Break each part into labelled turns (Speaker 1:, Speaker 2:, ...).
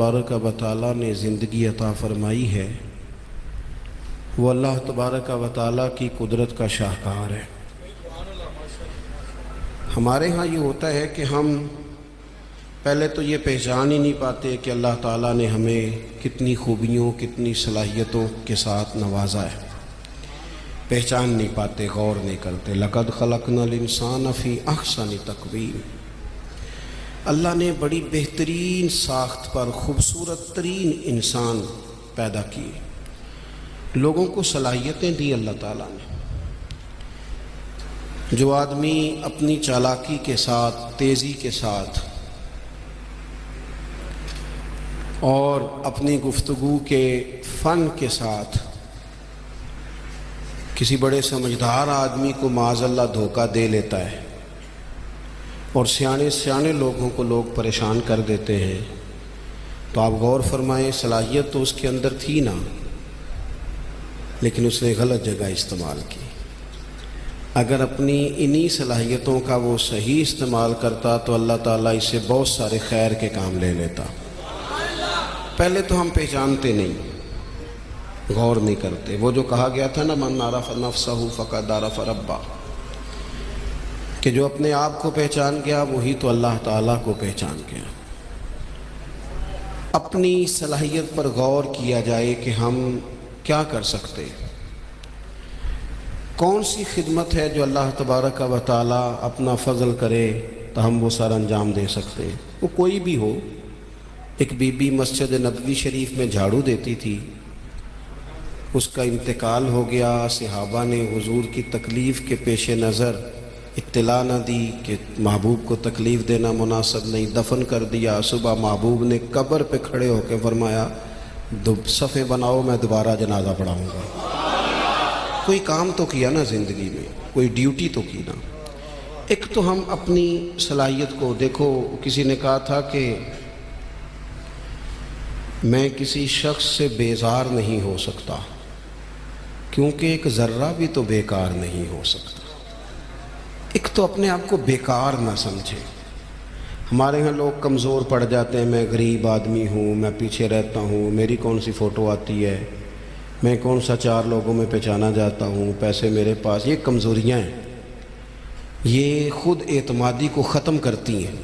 Speaker 1: تبارک و تعالیٰ نے زندگی عطا فرمائی ہے وہ اللہ تبارک و تعالیٰ کی قدرت کا شاہکار ہے۔ ہمارے ہاں یہ ہوتا ہے کہ ہم پہلے تو یہ پہچان ہی نہیں پاتے کہ اللہ تعالیٰ نے ہمیں کتنی خوبیوں کتنی صلاحیتوں کے ساتھ نوازا ہے، پہچان نہیں پاتے، غور نہیں کرتے۔ لقد خلقنا الانسان فی احسن تقویم، اللہ نے بڑی بہترین ساخت پر خوبصورت ترین انسان پیدا کیے، لوگوں کو صلاحیتیں دی اللہ تعالیٰ نے۔ جو آدمی اپنی چالاکی کے ساتھ، تیزی کے ساتھ اور اپنی گفتگو کے فن کے ساتھ کسی بڑے سمجھدار آدمی کو معاذ اللہ دھوکہ دے لیتا ہے اور سیانے لوگوں کو لوگ پریشان کر دیتے ہیں، تو آپ غور فرمائیں، صلاحیت تو اس کے اندر تھی نا، لیکن اس نے غلط جگہ استعمال کی۔ اگر اپنی انہی صلاحیتوں کا وہ صحیح استعمال کرتا تو اللہ تعالیٰ اس سے بہت سارے خیر کے کام لے لیتا۔ پہلے تو ہم پہچانتے نہیں، غور نہیں کرتے۔ وہ جو کہا گیا تھا نا، من عرف نفسہ فقد عرف ربہ، کہ جو اپنے آپ کو پہچان گیا وہی تو اللہ تعالیٰ کو پہچان گیا۔ اپنی صلاحیت پر غور کیا جائے کہ ہم کیا کر سکتے، کون سی خدمت ہے جو اللہ تبارک و تعالیٰ اپنا فضل کرے تو ہم وہ سر انجام دے سکتے ہیں۔ وہ کوئی بھی ہو، ایک بی بی مسجد نبوی شریف میں جھاڑو دیتی تھی، اس کا انتقال ہو گیا، صحابہ نے حضور کی تکلیف کے پیش نظر اطلاع نہ دی کہ محبوب کو تکلیف دینا مناسب نہیں، دفن کر دیا۔ صبح محبوب نے قبر پہ کھڑے ہو کے فرمایا، صفیں بناؤ، میں دوبارہ جنازہ پڑھاؤں گا۔ کوئی کام تو کیا نا زندگی میں، کوئی ڈیوٹی تو کی نا۔ ایک تو ہم اپنی صلاحیت کو دیکھو، کسی نے کہا تھا کہ میں کسی شخص سے بیزار نہیں ہو سکتا کیونکہ ایک ذرہ بھی تو بیکار نہیں ہو سکتا۔ ایک تو اپنے آپ کو بیکار نہ سمجھے۔ ہمارے ہاں لوگ کمزور پڑ جاتے ہیں، میں غریب آدمی ہوں، میں پیچھے رہتا ہوں، میری کون سی فوٹو آتی ہے، میں کون سا چار لوگوں میں پہچانا جاتا ہوں، پیسے میرے پاس۔ یہ کمزوریاں ہیں، یہ خود اعتمادی کو ختم کرتی ہیں۔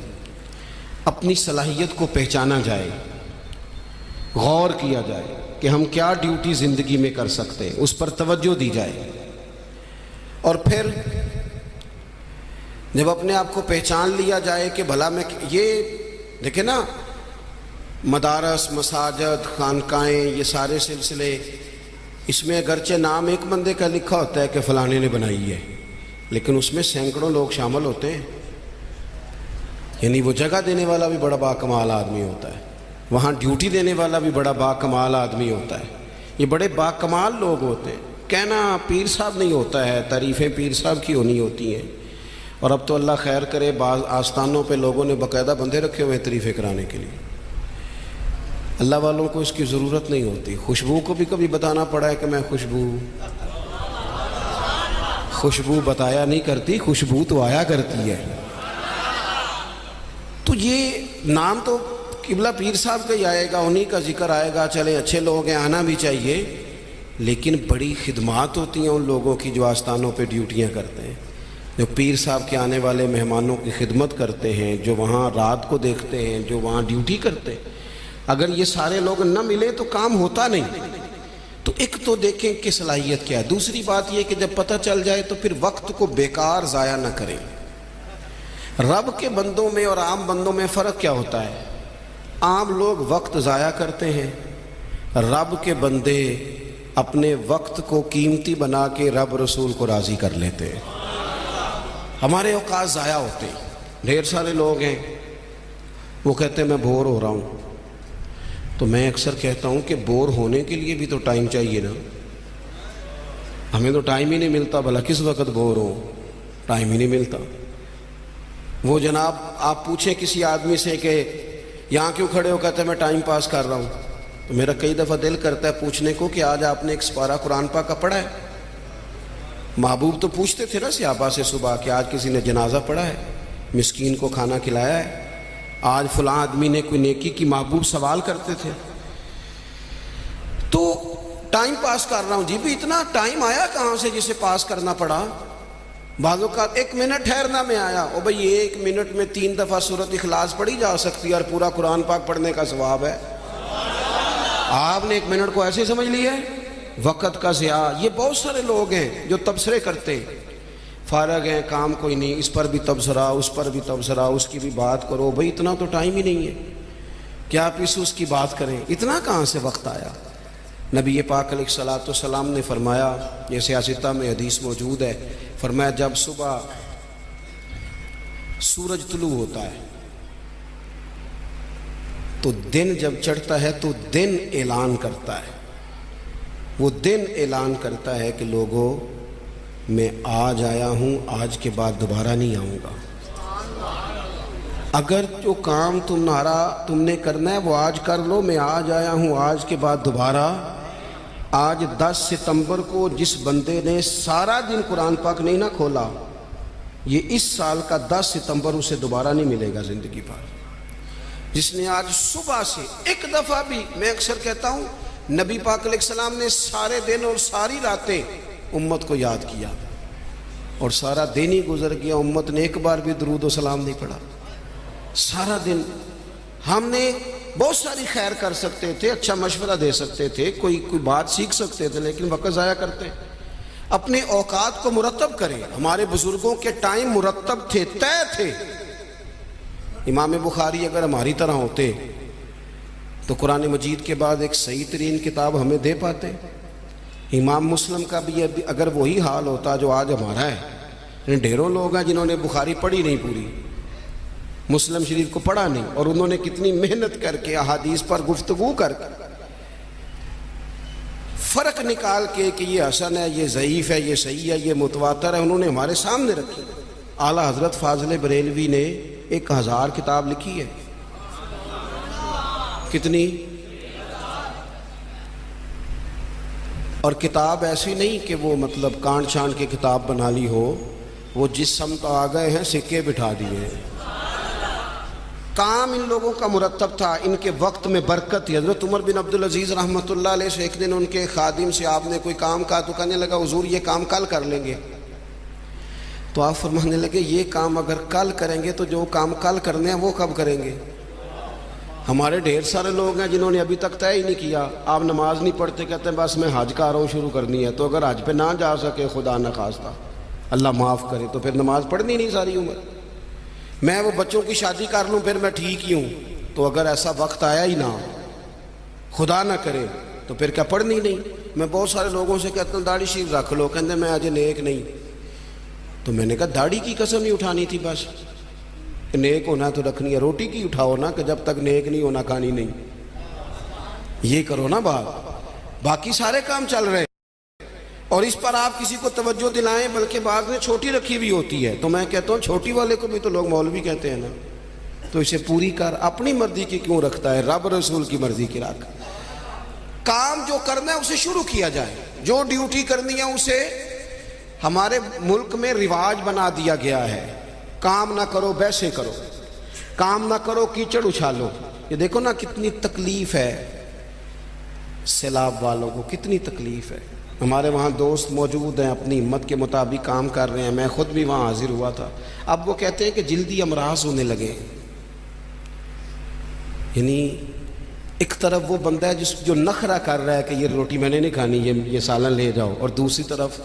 Speaker 1: اپنی صلاحیت کو پہچانا جائے، غور کیا جائے کہ ہم کیا ڈیوٹی زندگی میں کر سکتے ہیں، اس پر توجہ دی جائے۔ اور پھر جب اپنے آپ کو پہچان لیا جائے کہ بھلا میں یہ دیکھیں نا، مدارس، مساجد، خانقاہیں، یہ سارے سلسلے، اس میں اگرچہ نام ایک بندے کا لکھا ہوتا ہے کہ فلانے نے بنائی ہے، لیکن اس میں سینکڑوں لوگ شامل ہوتے ہیں۔ یعنی وہ جگہ دینے والا بھی بڑا باکمال آدمی ہوتا ہے، وہاں ڈیوٹی دینے والا بھی بڑا باکمال آدمی ہوتا ہے، یہ بڑے باکمال لوگ ہوتے ہیں۔ کہنا پیر صاحب نہیں ہوتا ہے، تعریفیں پیر صاحب کی ہونی ہوتی ہیں۔ اور اب تو اللہ خیر کرے، بعض آستانوں پہ لوگوں نے باقاعدہ بندے رکھے ہوئے ہیں تعریفیں کرانے کے لیے۔ اللہ والوں کو اس کی ضرورت نہیں ہوتی۔ خوشبو کو بھی کبھی بتانا پڑا ہے کہ میں خوشبو بتایا نہیں کرتی، خوشبو تو آیا کرتی ہے۔ تو یہ نام تو قبلہ پیر صاحب کا ہی آئے گا، انہی کا ذکر آئے گا، چلے اچھے لوگ ہیں، آنا بھی چاہیے، لیکن بڑی خدمات ہوتی ہیں ان لوگوں کی جو آستانوں پہ ڈیوٹیاں کرتے ہیں، جو پیر صاحب کے آنے والے مہمانوں کی خدمت کرتے ہیں، جو وہاں رات کو دیکھتے ہیں، جو وہاں ڈیوٹی کرتے ہیں۔ اگر یہ سارے لوگ نہ ملے تو کام ہوتا نہیں۔ تو ایک تو دیکھیں کہ صلاحیت کیا ہے۔ دوسری بات یہ کہ جب پتہ چل جائے تو پھر وقت کو بیکار ضائع نہ کریں۔ رب کے بندوں میں اور عام بندوں میں فرق کیا ہوتا ہے؟ عام لوگ وقت ضائع کرتے ہیں، رب کے بندے اپنے وقت کو قیمتی بنا کے رب رسول کو راضی کر لیتے ہیں۔ ہمارے اوقات ضائع ہوتے ہیں۔ ڈھیر سارے لوگ ہیں، وہ کہتے ہیں میں بور ہو رہا ہوں، تو میں اکثر کہتا ہوں کہ بور ہونے کے لیے بھی تو ٹائم چاہیے نا۔ ہمیں تو ٹائم ہی نہیں ملتا، بھلا کس وقت بور ہو، ٹائم ہی نہیں ملتا۔ وہ جناب آپ پوچھیں کسی آدمی سے کہ یہاں کیوں کھڑے ہو، کہتے ہیں میں ٹائم پاس کر رہا ہوں، تو میرا کئی دفعہ دل کرتا ہے پوچھنے کو کہ آج آپ نے ایک سپارہ قرآن پاک کا پڑھا ہے؟ محبوب تو پوچھتے تھے نا صحابہ سے صبح کہ آج کسی نے جنازہ پڑھا ہے، مسکین کو کھانا کھلایا ہے؟ آج فلاں آدمی نے کوئی نیکی کی محبوب سوال کرتے تھے تو ٹائم پاس کر رہا ہوں جی بھی اتنا ٹائم آیا کہاں سے جسے پاس کرنا پڑا. بعضوں کا 1 منٹ ٹھہرنا میں آیا. او بھئی 1 منٹ میں 3 دفعہ سورۃ اخلاص پڑھی جا سکتی ہے اور پورا قرآن پاک پڑھنے کا ثواب ہے. آپ نے 1 منٹ کو ایسے سمجھ لیا ہے وقت کا ضیاع. یہ بہت سارے لوگ ہیں جو تبصرے کرتے فارغ ہیں کام کوئی نہیں, اس پر بھی تبصرہ اس پر بھی تبصرہ, اس کی بھی بات کرو. بھئی اتنا تو ٹائم ہی نہیں ہے کہ آپ اس کی بات کریں. اتنا کہاں سے وقت آیا؟ نبی پاک علیہ الصلوۃ والسلام نے فرمایا, یہ سیاستہ میں حدیث موجود ہے, فرمایا جب صبح سورج طلوع ہوتا ہے تو دن جب چڑھتا ہے تو دن اعلان کرتا ہے, وہ دن اعلان کرتا ہے کہ لوگوں میں آج آیا ہوں, آج کے بعد دوبارہ نہیں آؤں گا. اگر جو کام تم نے کرنا ہے وہ آج کر لو, میں آج آیا ہوں, آج کے بعد دوبارہ. آج 10 ستمبر کو جس بندے نے سارا دن قرآن پاک نہیں نہ کھولا, یہ اس سال کا 10 ستمبر اسے دوبارہ نہیں ملے گا زندگی پر. جس نے آج صبح سے ایک دفعہ بھی, میں اکثر کہتا ہوں نبی پاک علیہ السلام نے سارے دن اور ساری راتیں امت کو یاد کیا اور سارا دن ہی گزر گیا, امت نے ایک بار بھی درود و سلام نہیں پڑھا. سارا دن ہم نے بہت ساری خیر کر سکتے تھے, اچھا مشورہ دے سکتے تھے, کوئی بات سیکھ سکتے تھے, لیکن وقت ضائع کرتے. اپنے اوقات کو مرتب کریں. ہمارے بزرگوں کے ٹائم مرتب تھے, طے تھے. امام بخاری اگر ہماری طرح ہوتے تو قرآن مجید کے بعد ایک صحیح ترین کتاب ہمیں دے پاتے. امام مسلم کا بھی اگر وہی حال ہوتا جو آج ہمارا ہے. ڈھیروں لوگ ہیں جنہوں نے بخاری پڑھی نہیں, پوری مسلم شریف کو پڑھا نہیں, اور انہوں نے کتنی محنت کر کے احادیث پر گفتگو کر کے فرق نکال کے کہ یہ حسن ہے, یہ ضعیف ہے, یہ صحیح ہے, یہ متواتر ہے, انہوں نے ہمارے سامنے رکھی. اعلیٰ حضرت فاضل بریلوی نے 1000 کتاب لکھی ہے. کتنی؟ اور کتاب ایسی نہیں کہ وہ مطلب کانٹ چھانٹ کے کتاب بنا لی ہو, وہ جس سمت آ گئے ہیں سکے بٹھا دیے ہیں. کام ان لوگوں کا مرتب تھا, ان کے وقت میں برکت تھی. حضرت عمر بن عبدالعزیز رحمۃ اللہ علیہ سے ایک دن ان کے خادم سے آپ نے کوئی کام کہا تو کہنے لگا حضور یہ کام کل کر لیں گے. تو آپ فرمانے لگے یہ کام اگر کل کریں گے تو جو کام کل کرنے ہیں وہ کب کریں گے؟ ہمارے ڈھیر سارے لوگ ہیں جنہوں نے ابھی تک طے ہی نہیں کیا. آپ نماز نہیں پڑھتے, کہتے ہیں بس میں حج کا رہا ہوں, شروع کرنی ہے. تو اگر حج پہ نہ جا سکے خدا نخواستہ اللہ معاف کرے تو پھر نماز پڑھنی نہیں ساری عمر. میں وہ بچوں کی شادی کر لوں پھر میں ٹھیک ہی ہوں. تو اگر ایسا وقت آیا ہی نہ, خدا نہ کرے, تو پھر کیا پڑھنی نہیں؟ میں بہت سارے لوگوں سے کہتا ہوں داڑھی شریف رکھ لو, کہتے میں آج نیک نہیں. تو میں نے کہا داڑھی کی قسم ہی اٹھانی تھی, بس نیک ہونا تو رکھنی ہے. روٹی کی اٹھاؤ نا کہ جب تک نیک نہیں ہونا کھانی نہیں, یہ کرو نا بات. باقی سارے کام چل رہے ہیں اور اس پر آپ کسی کو توجہ دلائیں, بلکہ بعض نے چھوٹی رکھی بھی ہوتی ہے. تو میں کہتا ہوں چھوٹی والے کو بھی تو لوگ مولوی کہتے ہیں نا, تو اسے پوری کر. اپنی مرضی کی کیوں رکھتا ہے, رب رسول کی مرضی کی رکھ. کام جو کرنا ہے اسے شروع کیا جائے, جو ڈیوٹی کرنی ہے اسے. ہمارے ملک میں رواج بنا دیا گیا ہے کام نہ کرو بیسے کرو, کام نہ کرو کیچڑ اچھالو. یہ دیکھو نا کتنی تکلیف ہے سیلاب والوں کو, کتنی تکلیف ہے. ہمارے وہاں دوست موجود ہیں, اپنی ہمت کے مطابق کام کر رہے ہیں. میں خود بھی وہاں حاضر ہوا تھا. اب وہ کہتے ہیں کہ جلدی امراض ہونے لگے. یعنی ایک طرف وہ بندہ ہے جو نخرہ کر رہا ہے کہ یہ روٹی میں نے نہیں کھانی, یہ سالن لے جاؤ, اور دوسری طرف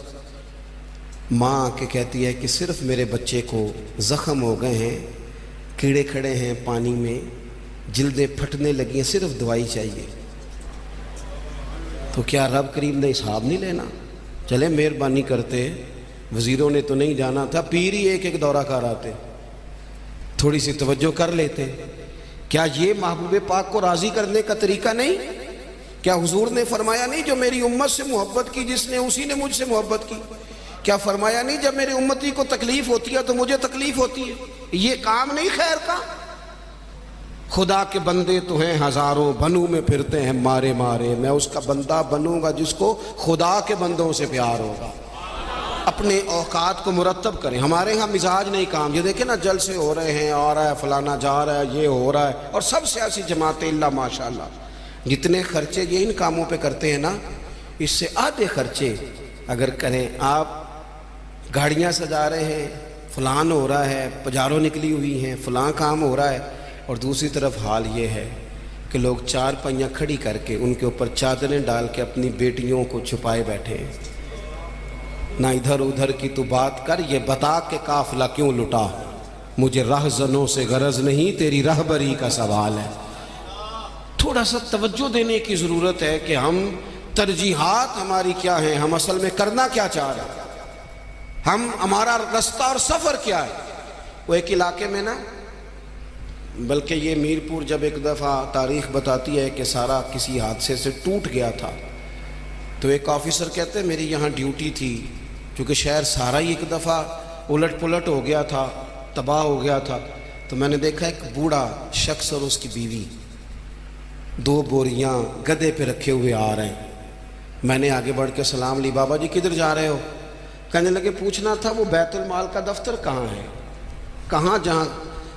Speaker 1: ماں کے کہتی ہے کہ صرف میرے بچے کو زخم ہو گئے ہیں, کیڑے کھڑے ہیں پانی میں, جلدیں پھٹنے لگی ہیں, صرف دوائی چاہیے. تو کیا رب کریم نے حساب نہیں لینا؟ چلے مہربانی کرتے, وزیروں نے تو نہیں جانا تھا, پیر ہی ایک دورہ کر آتے, تھوڑی سی توجہ کر لیتے. کیا یہ محبوب پاک کو راضی کرنے کا طریقہ نہیں؟ کیا حضور نے فرمایا نہیں جو میری امت سے محبت کی جس نے اسی نے مجھ سے محبت کی؟ کیا فرمایا نہیں جب میری امتی کو تکلیف ہوتی ہے تو مجھے تکلیف ہوتی ہے؟ یہ کام نہیں خیر کا؟ خدا کے بندے تو ہیں ہزاروں, بنوں میں پھرتے ہیں مارے مارے. میں اس کا بندہ بنوں گا جس کو خدا کے بندوں سے پیار ہوگا. اپنے اوقات کو مرتب کریں. ہمارے ہاں مزاج نہیں کام. یہ دیکھیں نا جلسے ہو رہے ہیں, آ رہا ہے فلانا, جا رہا ہے, یہ ہو رہا ہے, اور سب سیاسی جماعتیں اللہ ماشاءاللہ جتنے خرچے یہ ان کاموں پہ کرتے ہیں نا, اس سے آدھے خرچے اگر کریں. آپ گاڑیاں سجا رہے ہیں, فلان ہو رہا ہے, پجاروں نکلی ہوئی ہیں, فلاں کام ہو رہا ہے, اور دوسری طرف حال یہ ہے کہ لوگ چار پہیاں کھڑی کر کے ان کے اوپر چادریں ڈال کے اپنی بیٹیوں کو چھپائے بیٹھے ہیں. نہ ادھر ادھر کی تو بات کر, یہ بتا کہ قافلہ کیوں لٹا, مجھے رہزنوں سے غرض نہیں, تیری رہبری کا سوال ہے. تھوڑا سا توجہ دینے کی ضرورت ہے کہ ہم ترجیحات ہماری کیا ہیں, ہم اصل میں کرنا کیا چاہ رہے ہیں, ہمارا رستہ اور سفر کیا ہے. وہ ایک علاقے میں نا, بلکہ یہ میرپور جب ایک دفعہ تاریخ بتاتی ہے کہ سارا کسی حادثے سے ٹوٹ گیا تھا, تو ایک آفیسر کہتے ہیں میری یہاں ڈیوٹی تھی, کیونکہ شہر سارا ہی ایک دفعہ الٹ پلٹ ہو گیا تھا, تباہ ہو گیا تھا. تو میں نے دیکھا ایک بوڑھا شخص اور اس کی بیوی 2 بوریاں گدے پہ رکھے ہوئے آ رہے ہیں. میں نے آگے بڑھ کے سلام لی, بابا جی کدھر جا رہے ہو؟ کہنے لگے پوچھنا تھا وہ بیت المال کا دفتر کہاں ہے, کہاں جہاں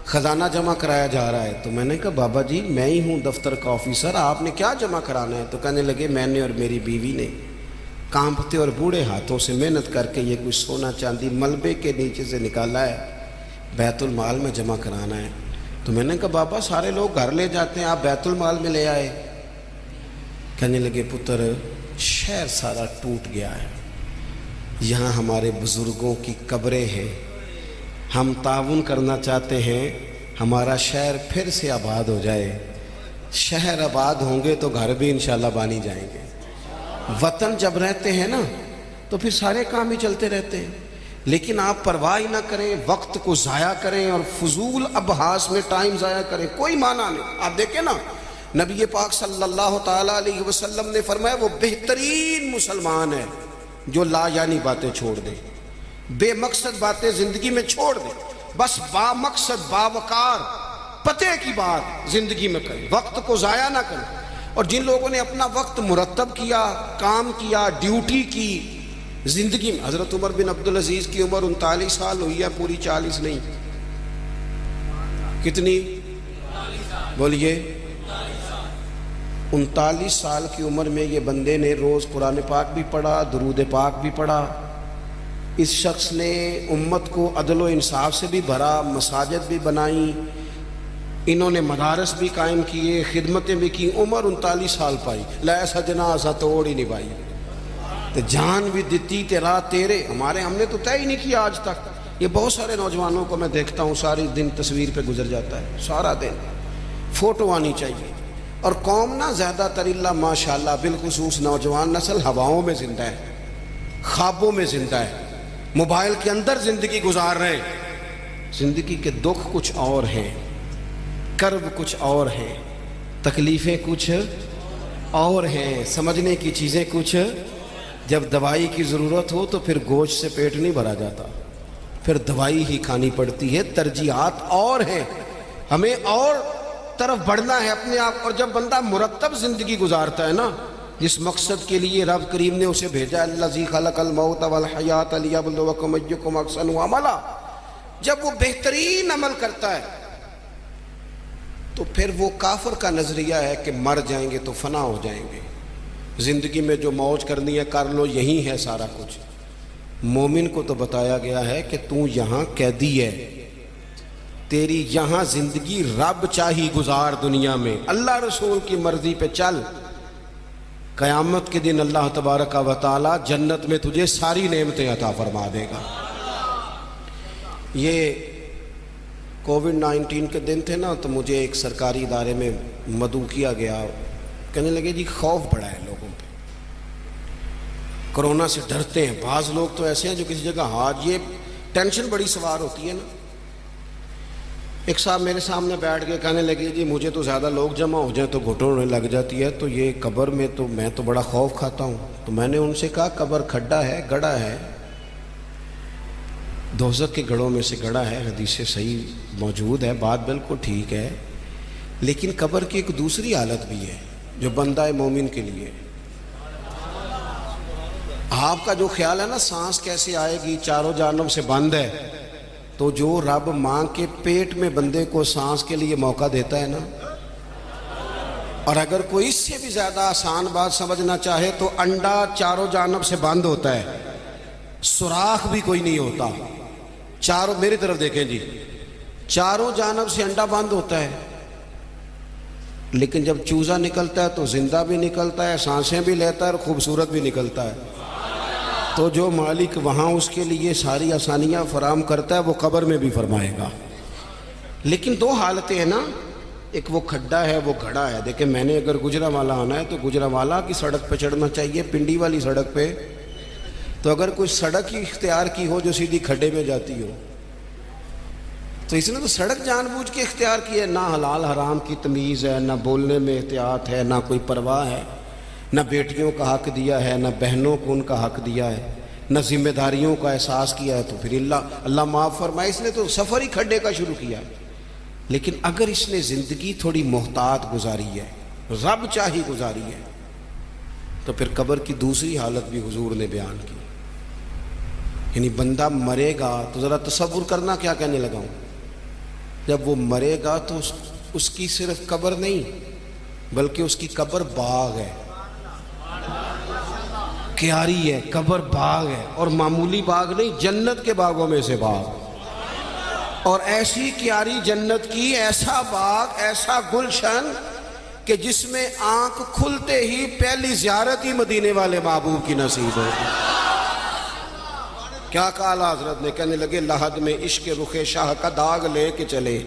Speaker 1: خزانہ جمع کرایا جا رہا ہے. تو میں نے کہا بابا جی میں ہی ہوں دفتر کا آفیسر, آپ نے کیا جمع کرانا ہے؟ تو کہنے لگے میں نے اور میری بیوی نے کانپتے اور بوڑھے ہاتھوں سے محنت کر کے یہ کچھ سونا چاندی ملبے کے نیچے سے نکالا ہے, بیت المال میں جمع کرانا ہے. تو میں نے کہا بابا سارے لوگ گھر لے جاتے ہیں, آپ بیت المال میں لے آئے. کہنے لگے پتر شہر سارا ٹوٹ گیا ہے, یہاں ہمارے بزرگوں کی قبریں ہیں, ہم تعاون کرنا چاہتے ہیں ہمارا شہر پھر سے آباد ہو جائے. شہر آباد ہوں گے تو گھر بھی انشاءاللہ بانی جائیں گے. وطن جب رہتے ہیں نا تو پھر سارے کام ہی چلتے رہتے ہیں. لیکن آپ پرواہ نہ کریں, وقت کو ضائع کریں اور فضول ابحاث میں ٹائم ضائع کریں, کوئی معنی نہیں. آپ دیکھیں نا نبی پاک صلی اللہ تعالیٰ علیہ وسلم نے فرمایا وہ بہترین مسلمان ہے جو لا یعنی باتیں چھوڑ دے, بے مقصد باتیں زندگی میں چھوڑ دے, بس با مقصد باوقار پتے کی بات زندگی میں کریں, وقت کو ضائع نہ کریں. اور جن لوگوں نے اپنا وقت مرتب کیا, کام کیا, ڈیوٹی کی زندگی میں, حضرت عمر بن عبدالعزیز کی عمر 39 سال ہوئی ہے, پوری 40 نہیں. کتنی بولیے؟ 39 سال کی عمر میں یہ بندے نے روز قرآن پاک بھی پڑھا, درود پاک بھی پڑھا. اس شخص نے امت کو عدل و انصاف سے بھی بھرا, مساجد بھی بنائیں, انہوں نے مدارس بھی قائم کیے, خدمتیں بھی کی. عمر 39 سال پائی, لے سجنا سا توڑ ہی نہیں پائی, تو جان بھی دیتی تیرا تیرے. ہم نے تو طے ہی نہیں کیا آج تک. یہ بہت سارے نوجوانوں کو میں دیکھتا ہوں ساری دن تصویر پہ گزر جاتا ہے, سارا دن فوٹو آنی چاہیے. اور قوم نہ زیادہ تر اللہ ماشاءاللہ بالخصوص نوجوان نسل ہواؤں میں زندہ ہے, خوابوں میں زندہ ہے, موبائل کے اندر زندگی گزار رہے ہیں. زندگی کے دکھ کچھ اور ہیں, کرب کچھ اور ہیں, تکلیفیں کچھ اور ہیں, سمجھنے کی چیزیں کچھ. جب دوائی کی ضرورت ہو تو پھر گوشت سے پیٹ نہیں بھرا جاتا, پھر دوائی ہی کھانی پڑتی ہے. ترجیحات اور ہیں, ہمیں اور طرف بڑھنا ہے اپنے آپ. اور جب بندہ مرتب زندگی گزارتا ہے نا, جس مقصد کے لیے رب کریم نے اسے بھیجا, الذی خلق الموت والحیات لیبلوکم ایکم احسن عملا, جب وہ بہترین عمل کرتا ہے تو پھر وہ کافر کا نظریہ ہے کہ مر جائیں گے تو فنا ہو جائیں گے, زندگی میں جو موج کرنی ہے کر لو, یہی ہے سارا کچھ. مومن کو تو بتایا گیا ہے کہ تو یہاں قیدی ہے, تیری یہاں زندگی رب چاہی گزار دنیا میں, اللہ رسول کی مرضی پہ چل. قیامت کے دن اللہ تبارک و تعالی جنت میں تجھے ساری نعمتیں عطا فرما دے گا. یہ کووڈ-19 کے دن تھے نا, تو مجھے ایک سرکاری ادارے میں مدعو کیا گیا. کہنے لگے جی خوف بڑا ہے لوگوں پہ, کرونا سے ڈرتے ہیں. بعض لوگ تو ایسے ہیں جو کسی جگہ حاج, یہ ٹینشن بڑی سوار ہوتی ہے نا. ایک صاحب میرے سامنے بیٹھ کے کہنے لگے جی مجھے تو زیادہ لوگ جمع ہو جائیں تو گھٹن ہونے لگ جاتی ہے, تو یہ قبر میں تو میں تو بڑا خوف کھاتا ہوں. تو میں نے ان سے کہا قبر کھڈا ہے, گڑھا ہے, دوزخ کے گڑھوں میں سے گڑھا ہے, حدیث صحیح موجود ہے, بات بالکل ٹھیک ہے. لیکن قبر کی ایک دوسری حالت بھی ہے جو بندہ مومن کے لیے. آپ کا جو خیال ہے نا سانس کیسے آئے گی، چاروں جانب سے بند ہے، تو جو رب مانگ کے پیٹ میں بندے کو سانس کے لیے موقع دیتا ہے نا، اور اگر کوئی اس سے بھی زیادہ آسان بات سمجھنا چاہے تو انڈا چاروں جانب سے بند ہوتا ہے، سوراخ بھی کوئی نہیں ہوتا، چاروں، میری طرف دیکھیں جی، چاروں جانب سے انڈا بند ہوتا ہے، لیکن جب چوزا نکلتا ہے تو زندہ بھی نکلتا ہے، سانسیں بھی لیتا ہے اور خوبصورت بھی نکلتا ہے۔ تو جو مالک وہاں اس کے لیے ساری آسانیاں فراہم کرتا ہے وہ قبر میں بھی فرمائے گا۔ لیکن دو حالتیں ہیں نا، ایک وہ کھڈا ہے، وہ گھڑا ہے۔ دیکھیں میں نے اگر گجرانوالہ آنا ہے تو گجرانوالہ کی سڑک پہ چڑھنا چاہیے، پنڈی والی سڑک پہ تو اگر کوئی سڑک ہی اختیار کی ہو جو سیدھی کھڈے میں جاتی ہو، تو اس نے تو سڑک جان بوجھ کے اختیار کی ہے، نہ حلال حرام کی تمیز ہے، نہ بولنے میں احتیاط ہے، نہ کوئی پرواہ ہے، نہ بیٹیوں کا حق دیا ہے، نہ بہنوں کو ان کا حق دیا ہے، نہ ذمہ داریوں کا احساس کیا ہے۔ تو پھر اللہ معاف فرمائے، اس نے تو سفر ہی کھڈے کا شروع کیا ہے۔ لیکن اگر اس نے زندگی تھوڑی محتاط گزاری ہے، رب چاہی گزاری ہے، تو پھر قبر کی دوسری حالت بھی حضور نے بیان کی۔ یعنی بندہ مرے گا تو ذرا تصور کرنا کیا کہنے لگا ہوں، جب وہ مرے گا تو اس کی صرف قبر نہیں بلکہ اس کی قبر باغ ہے، کیاری ہے، قبر باغ ہے، اور معمولی باغ نہیں، جنت کے باغوں میں سے باغ، اور ایسی کیاری جنت کی، ایسا باغ، ایسا گلشن کہ جس میں آنکھ کھلتے ہی پہلی زیارت ہی مدینے والے محبوب کی نصیب ہوگی۔ کیا کہا حضرت نے، کہنے لگے لحد میں عشق رخ شاہ کا داغ لے کے چلے،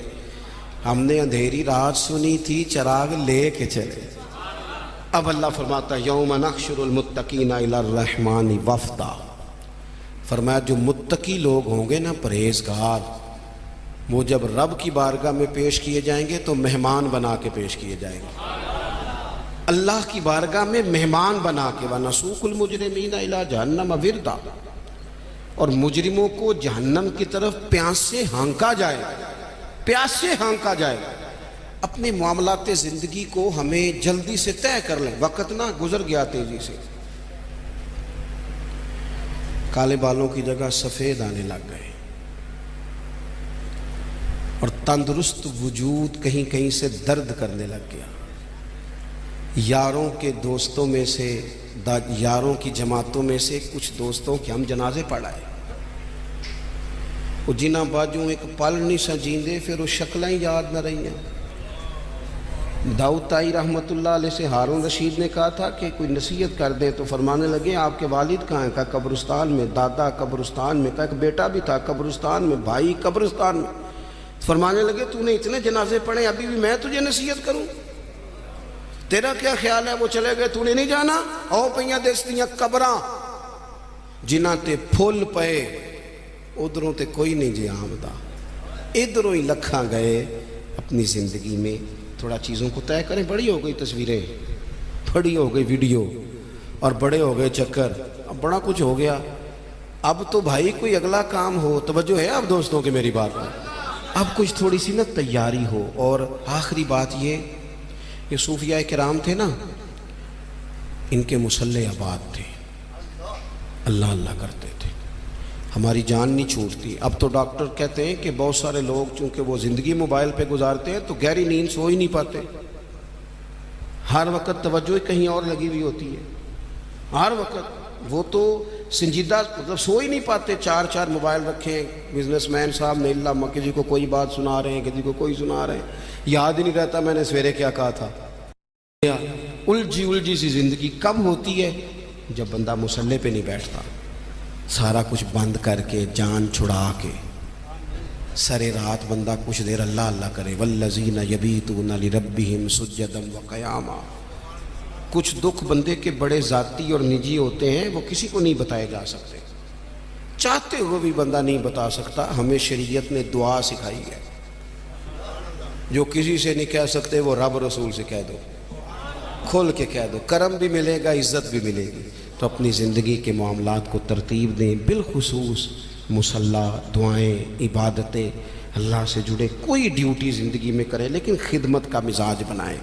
Speaker 1: ہم نے اندھیری رات سنی تھی چراغ لے کے چلے۔ اب اللہ فرماتا ہے یوم نحشر المتقین الی الرحمن وفدا، فرمایا جو متقی لوگ ہوں گے نا، پرہیزگار، وہ جب رب کی بارگاہ میں پیش کیے جائیں گے تو مہمان بنا کے پیش کیے جائیں گے، اللہ کی بارگاہ میں مہمان بنا کے۔ وَنَسُوقُ الْمُجْرِمِينَ إِلَىٰ جَهَنَّمَ وِرْدًا، اور مجرموں کو جہنم کی طرف پیاس سے ہانکا جائے، پیاس سے ہانکا جائے۔ اپنے معاملات زندگی کو ہمیں جلدی سے طے کر لیں، وقت نہ گزر گیا تیزی سے، کالے بالوں کی جگہ سفید آنے لگ گئے، اور تندرست وجود کہیں کہیں سے درد کرنے لگ گیا۔ یاروں کے دوستوں میں سے، یاروں کی جماعتوں میں سے کچھ دوستوں کے ہم جنازے پڑھائے، وہ جنہ باجوں ایک پل نہیں سجیندے، پھر وہ شکلیں یاد نہ رہی ہیں۔ داؤد طائی رحمۃ اللہ علیہ سے ہارون رشید نے کہا تھا کہ کوئی نصیحت کر دیں، تو فرمانے لگے آپ کے والد کہاں ہیں؟ کہا قبرستان میں، دادا قبرستان میں، کہا ایک بیٹا بھی تھا قبرستان میں، بھائی قبرستان میں۔ فرمانے لگے تو نے اتنے جنازے پڑھے، ابھی بھی میں تجھے نصیحت کروں؟ تیرا کیا خیال ہے؟ وہ چلے گئے، تو نے نہیں جانا؟ او پئیاں دستیاں قبراں جنہ تے پھول پئے، ادھروں تے کوئی نہیں جی آمدہ، ادھروں ہی لکھاں گئے۔ اپنی زندگی میں تھوڑا چیزوں کو طے کریں۔ بڑی ہو گئی تصویریں، بڑی ہو گئی ویڈیو، اور بڑے ہو گئے چکر، اب بڑا کچھ ہو گیا۔ اب تو بھائی کوئی اگلا کام ہو، توجہ ہے اب دوستوں کی میری بات میں، اب کچھ تھوڑی سی نا تیاری ہو۔ اور آخری بات یہ صوفیاء کرام تھے نا، ان کے مصلح آباد تھے، اللہ اللہ کرتے تھے، ہماری جان نہیں چھوٹتی۔ اب تو ڈاکٹر کہتے ہیں کہ بہت سارے لوگ چونکہ وہ زندگی موبائل پہ گزارتے ہیں تو گہری نیند سو ہی نہیں پاتے، ہر وقت توجہ کہیں اور لگی ہوئی ہوتی ہے، ہر وقت وہ تو سنجیدہ مطلب سو ہی نہیں پاتے، چار چار موبائل رکھیں۔ بزنس مین صاحب نے اللہ کسی کو کوئی بات سنا رہے ہیں، کسی کو کوئی سنا رہے ہیں، یاد ہی نہیں رہتا میں نے سویرے کیا کہا تھا۔ الجھی سی زندگی کب ہوتی ہے؟ جب بندہ مصلے پہ نہیں بیٹھتا، سارا کچھ بند کر کے، جان چھڑا کے، سرے رات بندہ کچھ دیر اللہ اللہ کرے۔ والذین یبیتون لربہم سجدا وقیاما۔ کچھ دکھ بندے کے بڑے ذاتی اور نجی ہوتے ہیں، وہ کسی کو نہیں بتائے جا سکتے، چاہتے ہوئے بھی بندہ نہیں بتا سکتا۔ ہمیں شریعت نے دعا سکھائی ہے، جو کسی سے نہیں کہہ سکتے وہ رب رسول سے کہہ دو، کھول کے کہہ دو، کرم بھی ملے گا، عزت بھی ملے گی۔ تو اپنی زندگی کے معاملات کو ترتیب دیں، بالخصوص مصلی، دعائیں، عبادتیں، اللہ سے جڑے کوئی ڈیوٹی زندگی میں کریں، لیکن خدمت کا مزاج بنائیں۔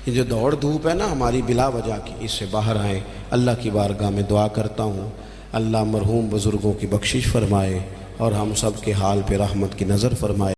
Speaker 1: یہ جو دوڑ دھوپ ہے نا ہماری بلا وجہ کی، اس سے باہر آئیں۔ اللہ کی بارگاہ میں دعا کرتا ہوں اللہ مرحوم بزرگوں کی بخشش فرمائے اور ہم سب کے حال پہ رحمت کی نظر فرمائے۔